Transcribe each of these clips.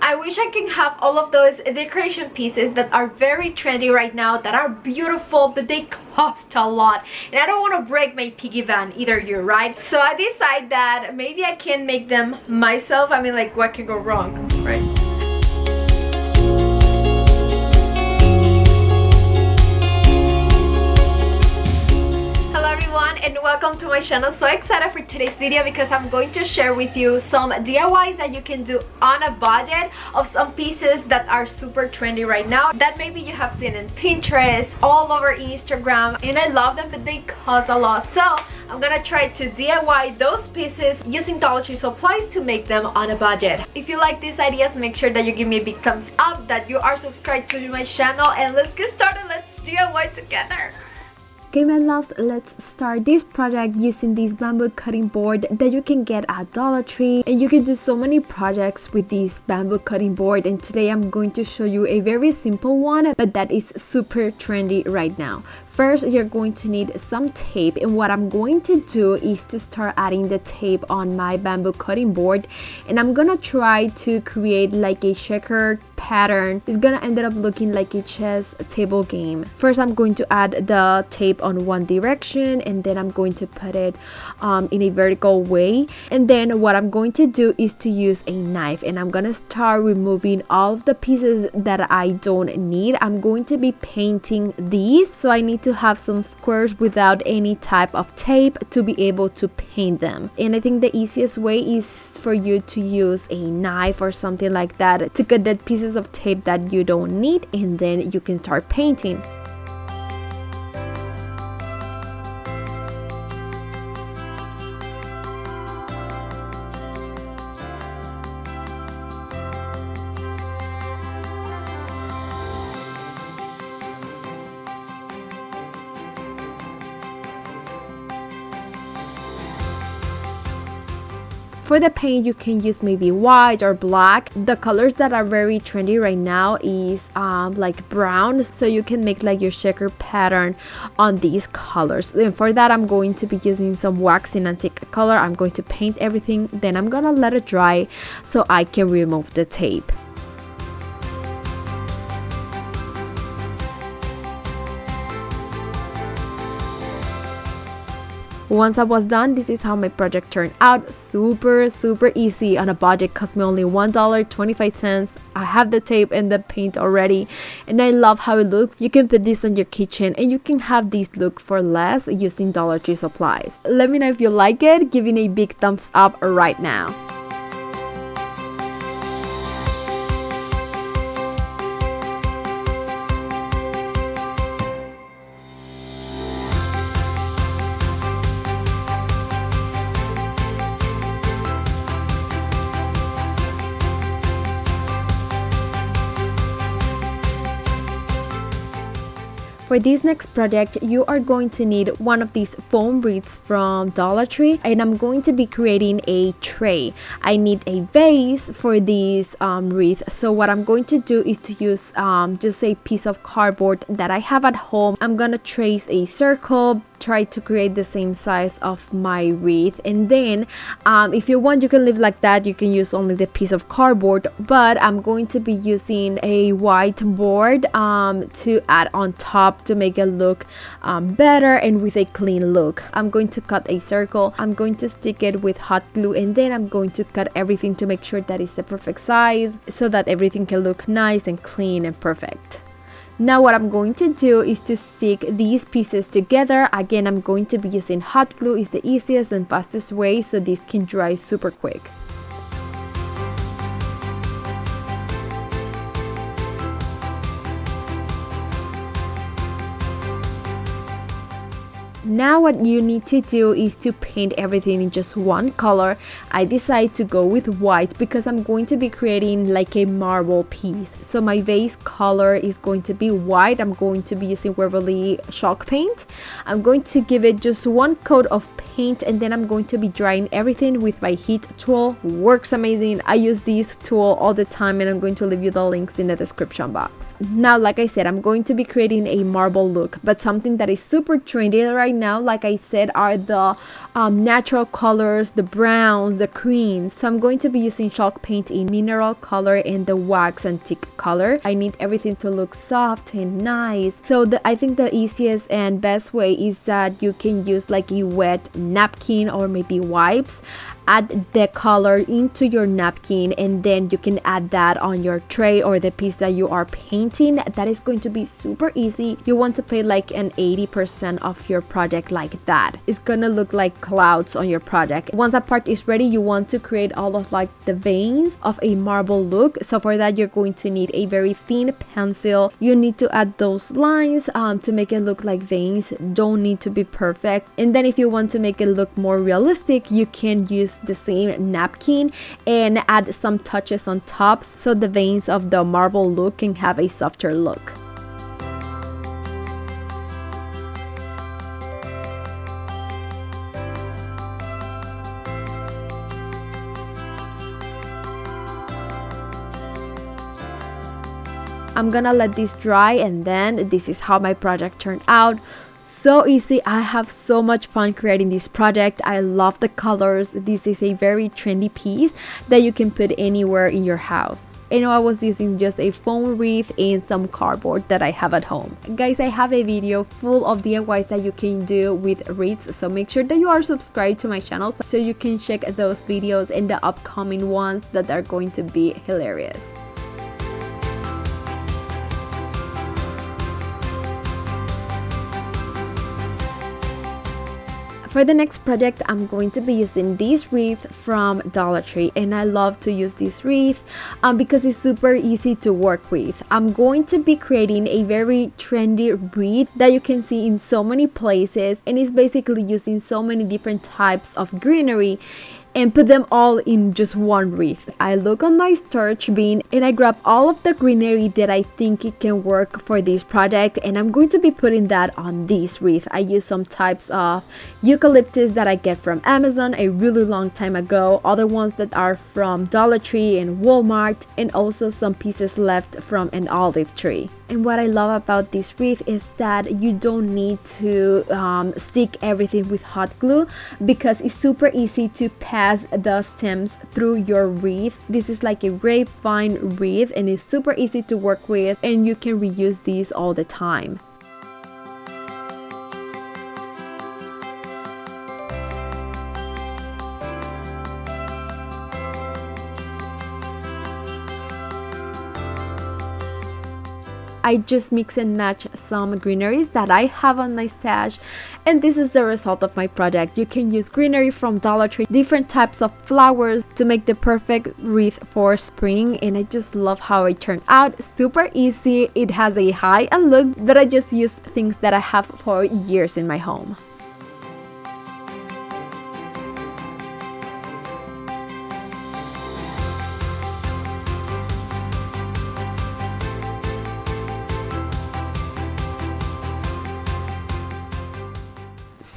I wish I can have all of those decoration pieces that are very trendy right now, that are beautiful, but they cost a lot. And I don't want to break my piggy bank, either you, right? So I decided that maybe I can make them myself. I mean, like, what can go wrong, right? And welcome to my channel. So excited for today's video because I'm going to share with you some DIYs that you can do on a budget of some pieces that are super trendy right now, that maybe you have seen in Pinterest, all over Instagram, and I love them, but they cost a lot. So I'm gonna try to DIY those pieces using Dollar Tree supplies to make them on a budget. If you like these ideas, make sure that you give me a big thumbs up, that you are subscribed to my channel, and let's get started. Let's DIY together. Okay, my loves, let's start this project using this bamboo cutting board that you can get at Dollar Tree, and you can do so many projects with this bamboo cutting board. And today I'm going to show you a very simple one, but that is super trendy right now. First, you're going to need some tape, and what I'm going to do is to start adding the tape on my bamboo cutting board, and I'm gonna try to create like a checkered pattern. It's gonna end up looking like a chess table game. First, I'm going to add the tape on one direction, and then I'm going to put it in a vertical way. And then what I'm going to do is to use a knife, and I'm gonna start removing all of the pieces that I don't need. I'm going to be painting these, so I need to have some squares without any type of tape to be able to paint them. And I think the easiest way is for you to use a knife or something like that to cut the pieces of tape that you don't need, and then you can start painting. For the paint, you can use maybe white or black. The colors that are very trendy right now is like brown, so you can make like your checker pattern on these colors. And for that, I'm going to be using some waxing antique color. I'm going to paint everything, then I'm gonna let it dry so I can remove the tape. Once I was done, this is how my project turned out. Super easy on a budget. Cost me only $1.25. I have the tape and the paint already, and I love how it looks. You can put this on your kitchen, and you can have this look for less using Dollar Tree supplies. Let me know if you like it. Give it a big thumbs up right now. For this next project, you are going to need one of these foam wreaths from Dollar Tree, and I'm going to be creating a tray. I need a vase for this wreath, so what I'm going to do is to use just a piece of cardboard that I have at home. I'm gonna trace a circle, try to create the same size of my wreath, and then if you want, you can leave like that. You can use only the piece of cardboard, but I'm going to be using a whiteboard to add on top to make it look better and with a clean look. I'm going to cut a circle. I'm going to stick it with hot glue, and then I'm going to cut everything to make sure that it's the perfect size so that everything can look nice and clean and perfect. Now what I'm going to do is to stick these pieces together. Again, I'm going to be using hot glue. It's the easiest and fastest way, so this can dry super quick. Now what you need to do is to paint everything in just one color. I decided to go with white because I'm going to be creating like a marble piece. So my vase color is going to be white. I'm going to be using Waverly chalk paint. I'm going to give it just one coat of paint, and then I'm going to be drying everything with my heat tool. Works amazing. I use this tool all the time, and I'm going to leave you the links in the description box. Now, like I said, I'm going to be creating a marble look, but something that is super trendy right now, like I said, are the natural colors, the browns, the creams. So I'm going to be using chalk paint in mineral color and the wax antique color. I need everything to look soft and nice. So I think the easiest and best way is that you can use like a wet napkin or maybe wipes. Add the color into your napkin and then you can add that on your tray or the piece that you are painting. That is going to be super easy. You want to paint like an 80% of your project like that. It's gonna look like clouds on your project. Once that part is ready, you want to create all of like the veins of a marble look. So for that, you're going to need a very thin pencil. You need to add those lines to make it look like veins. Don't need to be perfect. And then if you want to make it look more realistic, you can use the same napkin and add some touches on top so the veins of the marble look can have a softer look. I'm gonna let this dry and then this is how my project turned out. So easy. I have so much fun creating this project. I love the colors. This is a very trendy piece that you can put anywhere in your house. I was using just a foam wreath and some cardboard that I have at home. Guys, I have a video full of DIYs that you can do with wreaths, so make sure that you are subscribed to my channel so you can check those videos and the upcoming ones that are going to be hilarious. For the next project, I'm going to be using this wreath from Dollar Tree, and I love to use this wreath because it's super easy to work with. I'm going to be creating a very trendy wreath that you can see in so many places, and it's basically using so many different types of greenery and put them all in just one wreath. I look on my storage bin and I grab all of the greenery that I think it can work for this project, and I'm going to be putting that on this wreath. I use some types of eucalyptus that I get from Amazon a really long time ago, other ones that are from Dollar Tree and Walmart, and also some pieces left from an olive tree. And what I love about this wreath is that you don't need to stick everything with hot glue because it's super easy to pass the stems through your wreath. This is like a grapevine wreath and it's super easy to work with, and you can reuse these all the time. I just mix and match some greeneries that I have on my stash, and this is the result of my project. You can use greenery from Dollar Tree, different types of flowers to make the perfect wreath for spring, and I just love how it turned out. Super easy. It has a high-end look, but I just use things that I have for years in my home.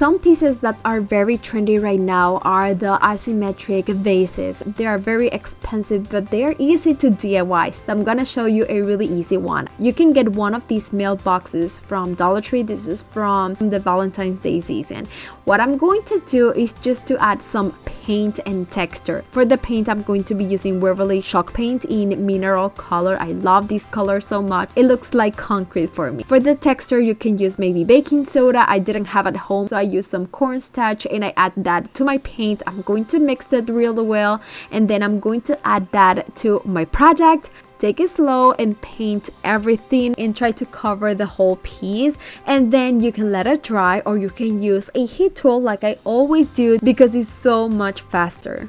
Some pieces that are very trendy right now are the asymmetric vases. They are very expensive, but they are easy to DIY. So I'm gonna show you a really easy one. You can get one of these mailboxes from Dollar Tree. This is from the Valentine's Day season. What I'm going to do is just to add some paint and texture. For the paint, I'm going to be using Waverly chalk paint in mineral color. I love this color so much. It looks like concrete for me. For the texture, you can use maybe baking soda. I didn't have at home, so I use some cornstarch and I add that to my paint. I'm going to mix it really well, and then I'm going to add that to my project. Take it slow and paint everything and try to cover the whole piece, and then you can let it dry, or you can use a heat tool like I always do because it's so much faster.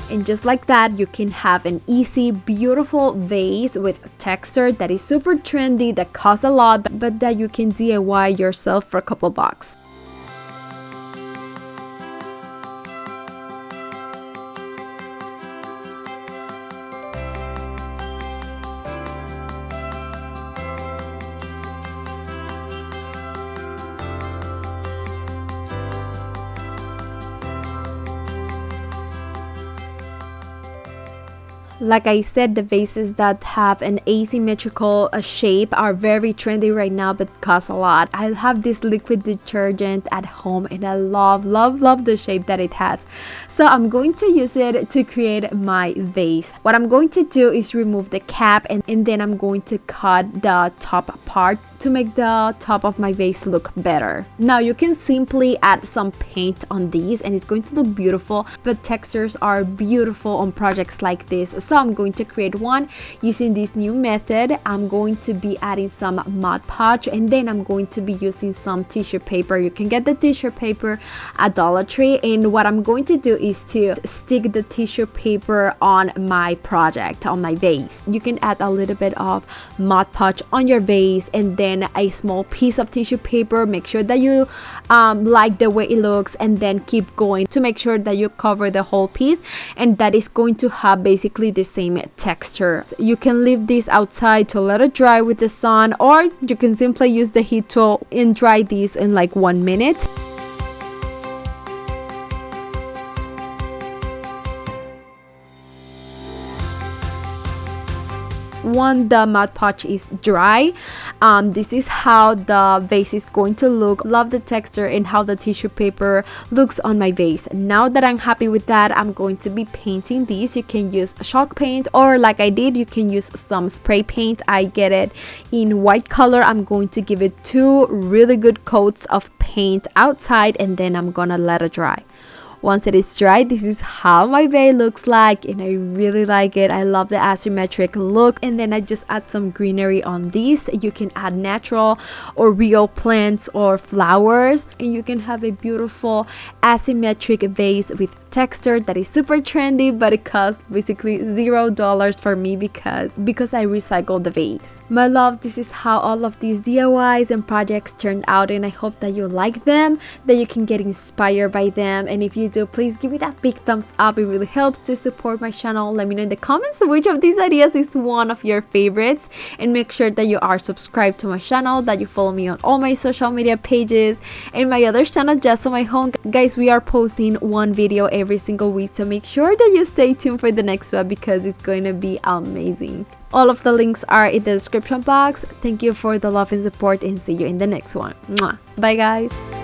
And just like that, you can have an easy, beautiful vase with texture that is super trendy, that costs a lot, but that you can DIY yourself for a couple bucks. Like I said, the vases that have an asymmetrical shape are very trendy right now but cost a lot. I have this liquid detergent at home and I love the shape that it has. So I'm going to use it to create my vase. What I'm going to do is remove the cap and then I'm going to cut the top part to make the top of my vase look better. Now you can simply add some paint on these and it's going to look beautiful, but textures are beautiful on projects like this. So I'm going to create one using this new method. I'm going to be adding some Mod Podge and then I'm going to be using some tissue paper. You can get the tissue paper at Dollar Tree, and what I'm going to do is to stick the tissue paper on my project, on my vase. You can add a little bit of Mod Podge on your vase and then a small piece of tissue paper. Make sure that you like the way it looks and then keep going to make sure that you cover the whole piece and that is going to have basically the same texture. You can leave this outside to let it dry with the sun, or you can simply use the heat tool and dry these in like 1 minute. Once the Mod Podge is dry, this is how the vase is going to look. Love the texture and how the tissue paper looks on my vase. Now that I'm happy with that, I'm going to be painting these. You can use chalk paint, or like I did, you can use some spray paint. I get it in white color. I'm going to give it 2 really good coats of paint outside and then I'm gonna let it dry. Once it is dry, this is how my vase looks like and I really like it. I love the asymmetric look. And then I just add some greenery on these. You can add natural or real plants or flowers and you can have a beautiful asymmetric vase with texture that is super trendy, but it costs basically $0 for me because I recycled the vase. My love, this is how all of these DIYs and projects turned out, and I hope that you like them, that you can get inspired by them, and if you do, please give me that big thumbs up. It really helps to support my channel. Let me know in the comments which of these ideas is one of your favorites, and make sure that you are subscribed to my channel, that you follow me on all my social media pages and my other channel just on my home. Guys, we are posting 1 video every single week, so make sure that you stay tuned for the next one because it's going to be amazing. All of the links are in the description box. Thank you for the love and support and see you in the next one. Mwah. Bye guys.